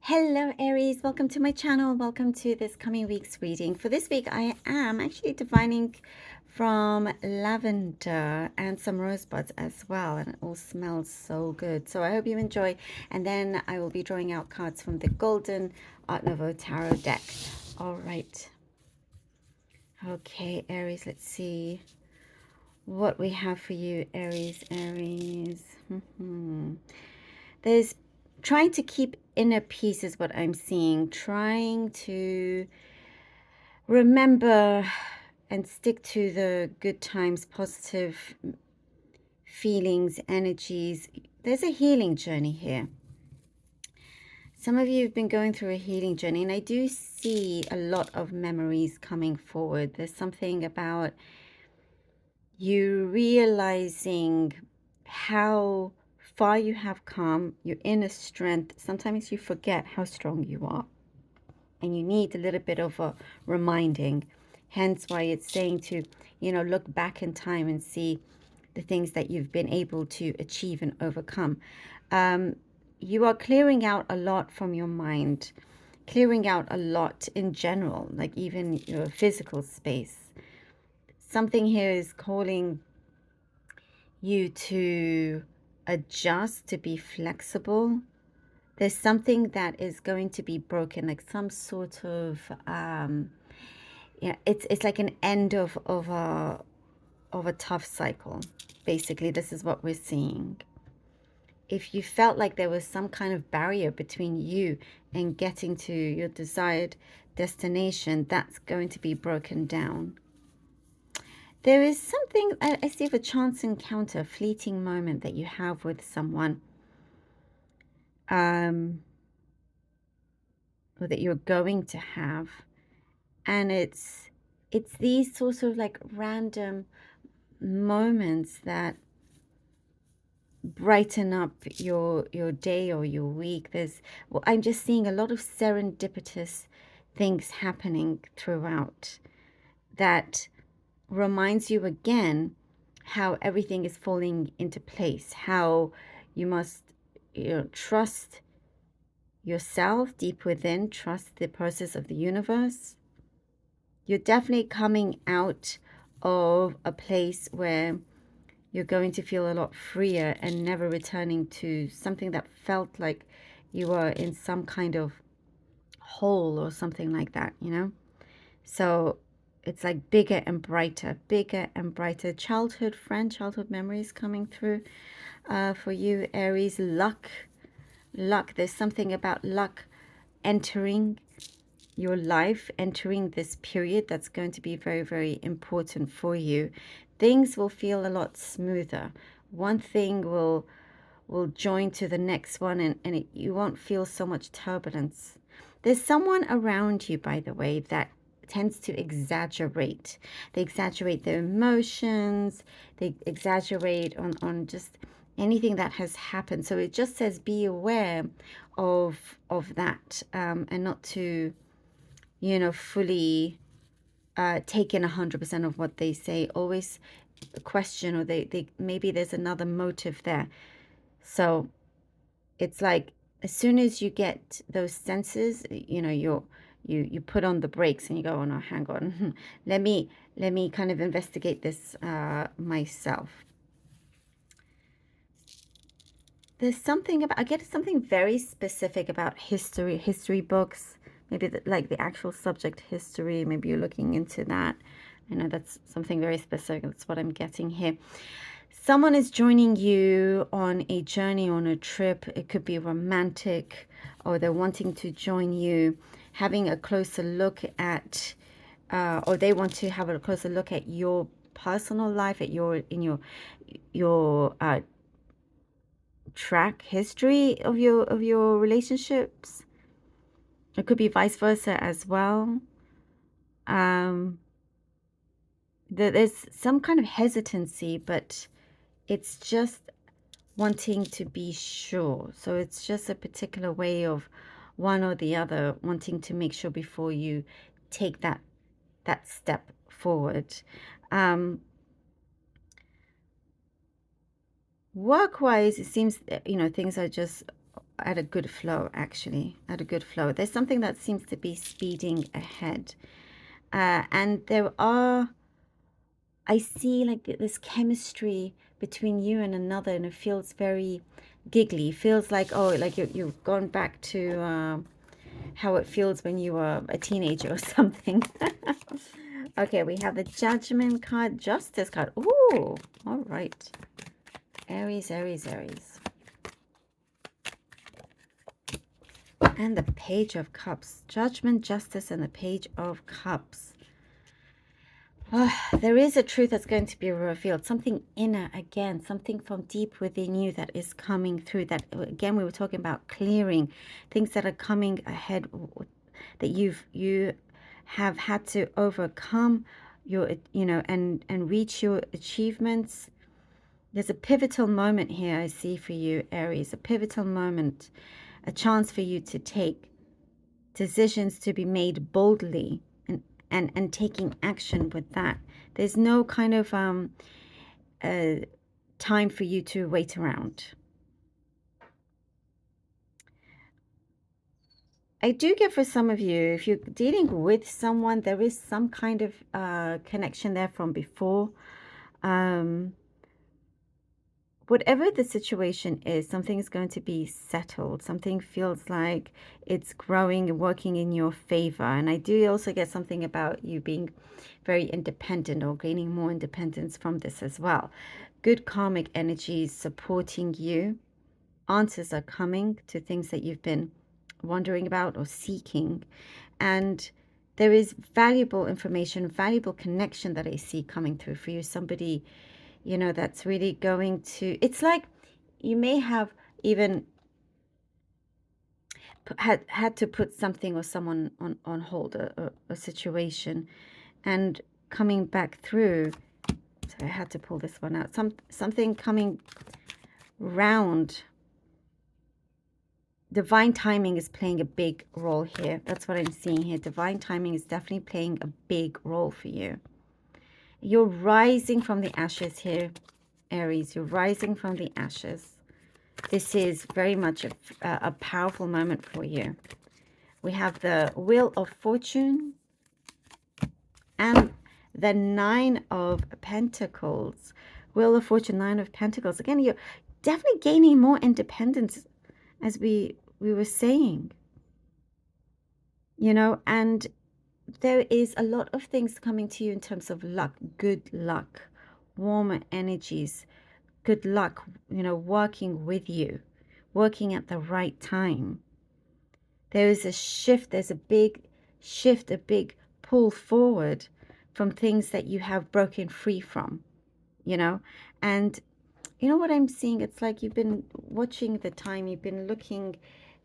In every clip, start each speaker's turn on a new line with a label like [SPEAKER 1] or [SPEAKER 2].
[SPEAKER 1] Hello Aries, welcome to my channel. Welcome to this coming week's reading. For this week, I am actually divining from lavender and some rosebuds as well, and it all smells so good. So I hope you enjoy, and then I will be drawing out cards from the Golden Art Nouveau Tarot deck. All right. Okay, Aries, let's see what we have for you, Aries. There's trying to keep inner peace is what I'm seeing. Trying to remember and stick to the good times, positive feelings, energies. There's a healing journey here. Some of you have been going through a healing journey, and I do see a lot of memories coming forward. There's something about you realizing how far you have come, your inner strength. Sometimes you forget how strong you are, and you need a little bit of a reminding. Hence why it's saying to, look back in time and see the things that you've been able to achieve and overcome. You are clearing out a lot from your mind, clearing out a lot in general, like even your physical space. Something here is calling you to adjust, to be flexible. There's something that is going to be broken, like some sort of it's like an end of a tough cycle. Basically, this is what we're seeing. If you felt like there was some kind of barrier between you and getting to your desired destination, that's going to be broken down. There is something, I see, of a chance encounter, a fleeting moment that you have with someone, or that you're going to have. And it's these sorts of like random moments that brighten up your day or your week. I'm just seeing a lot of serendipitous things happening throughout that reminds you again how everything is falling into place, how you must trust yourself deep within, trust the process of the universe. You're definitely coming out of a place where you're going to feel a lot freer and never returning to something that felt like you were in some kind of hole or something like that, So it's like bigger and brighter. Childhood friend, childhood memories coming through for you, Aries. Luck. There's something about luck entering your life, entering this period that's going to be very, very important for you. Things will feel a lot smoother. One thing will join to the next one, and you won't feel so much turbulence. There's someone around you, by the way, that tends to exaggerate. They exaggerate their emotions. They exaggerate on just anything that has happened. So it just says be aware of that, and not to fully take in 100% of what they say. Always question, or they maybe there's another motive there. So it's like as soon as you get those senses, you put on the brakes and you go, oh no, hang on, let me kind of investigate this myself. There's something about, I get something very specific about history books. Maybe like the actual subject history. Maybe you're looking into that. I know that's something very specific. That's what I'm getting here. Someone is joining you on a journey, on a trip. It could be romantic, or they're wanting to join you, having a closer look at, or they want to have a closer look at your personal life, at your track history of your relationships. It could be vice versa as well. There's some kind of hesitancy, but it's just wanting to be sure. So it's just a particular way of one or the other wanting to make sure before you take that step forward. Work-wise, it seems things are just at a good flow, actually, at a good flow. There's something that seems to be speeding ahead. And I see like this chemistry between you and another, and it feels very giggly. Feels like, oh, like you've gone back to how it feels when you were a teenager or something. Okay, we have the Judgment card, Justice card. Ooh, all right. Aries, Aries, Aries. And the Page of Cups. Judgment, Justice, and the Page of Cups. There is a truth that's going to be revealed. Something inner, again, something from deep within you that is coming through. That, again, we were talking about clearing. Things that are coming ahead that you have had to overcome and reach your achievements. There's a pivotal moment here I see for you, Aries, a pivotal moment, a chance for you to take decisions, to be made boldly and taking action with that. There's no kind of time for you to wait around. I do get for some of you, if you're dealing with someone, there is some kind of connection there from before. Whatever the situation is, something is going to be settled. Something feels like it's growing and working in your favor. And I do also get something about you being very independent or gaining more independence from this as well. Good karmic energies supporting you. Answers are coming to things that you've been wondering about or seeking. And there is valuable information, valuable connection that I see coming through for you. Somebody, you know, that's really going to, it's like you may have even had to put something or someone on hold, a situation, and coming back through. So I had to pull this one out. Something coming round. Divine timing is playing a big role here. That's what I'm seeing here. Divine timing is definitely playing a big role for you. You're rising from the ashes here, Aries. You're rising from the ashes. This is very much a powerful moment for you. We have the Wheel of Fortune and the Nine of Pentacles. Wheel of Fortune, Nine of Pentacles. Again, you're definitely gaining more independence, as we were saying. You know, and there is a lot of things coming to you in terms of luck, good luck, warmer energies, good luck, you know, working with you, working at the right time. There is a shift, there's a big shift, a big pull forward from things that you have broken free from, you know. And you know what I'm seeing? It's like you've been watching the time, you've been looking,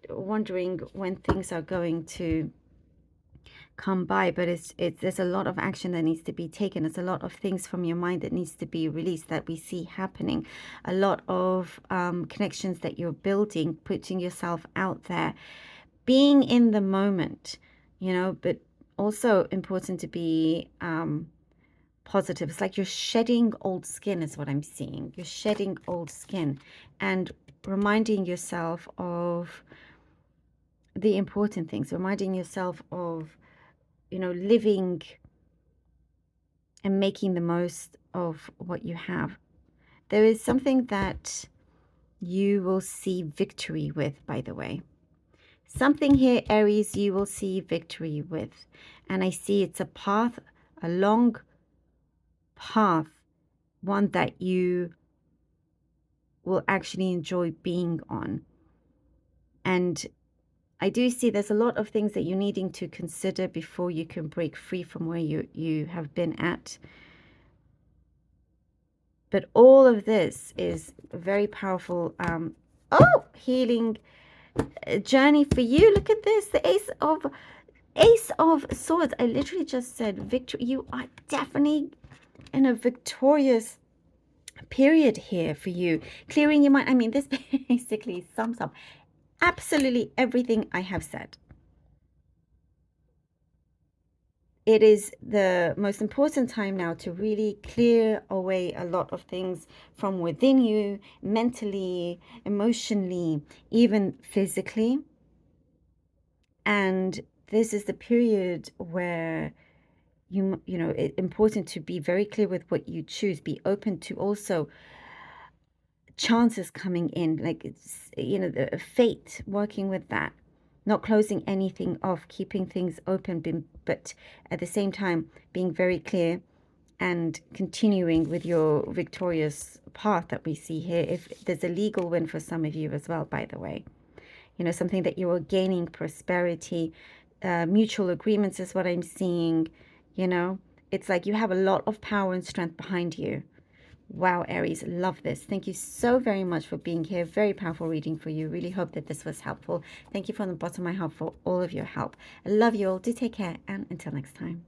[SPEAKER 1] wondering when things are going to come by, but there's a lot of action that needs to be taken. There's a lot of things from your mind that needs to be released that we see happening. A lot of connections that you're building, putting yourself out there, being in the moment, you know, but also important to be positive. It's like you're shedding old skin is what I'm seeing. You're shedding old skin and reminding yourself of the important things, reminding yourself of, you know, living and making the most of what you have. There is something that you will see victory with, by the way. Something here, Aries, you will see victory with. And I see it's a path, a long path, one that you will actually enjoy being on. And I do see there's a lot of things that you're needing to consider before you can break free from where you have been at. But all of this is a very powerful healing journey for you. Look at this, the Ace of Swords. I literally just said victory. You are definitely in a victorious period here for you. Clearing your mind. I mean, this basically sums up absolutely everything I have said. it is the most important time now to really clear away a lot of things from within you, mentally, emotionally, even physically. And this is the period where you know, it's important to be very clear with what you choose. Be open to also chances coming in, like it's, you know, the fate, working with that, not closing anything off, keeping things open, but at the same time being very clear and continuing with your victorious path that we see here. If there's a legal win for some of you as well, by the way, you know, something that you are gaining prosperity, mutual agreements is what I'm seeing. You know, it's like you have a lot of power and strength behind you. Wow, Aries, love this. Thank you so very much for being here. Very powerful reading for you. Really hope that this was helpful. Thank you from the bottom of my heart for all of your help. I love you all. Do take care, and until next time.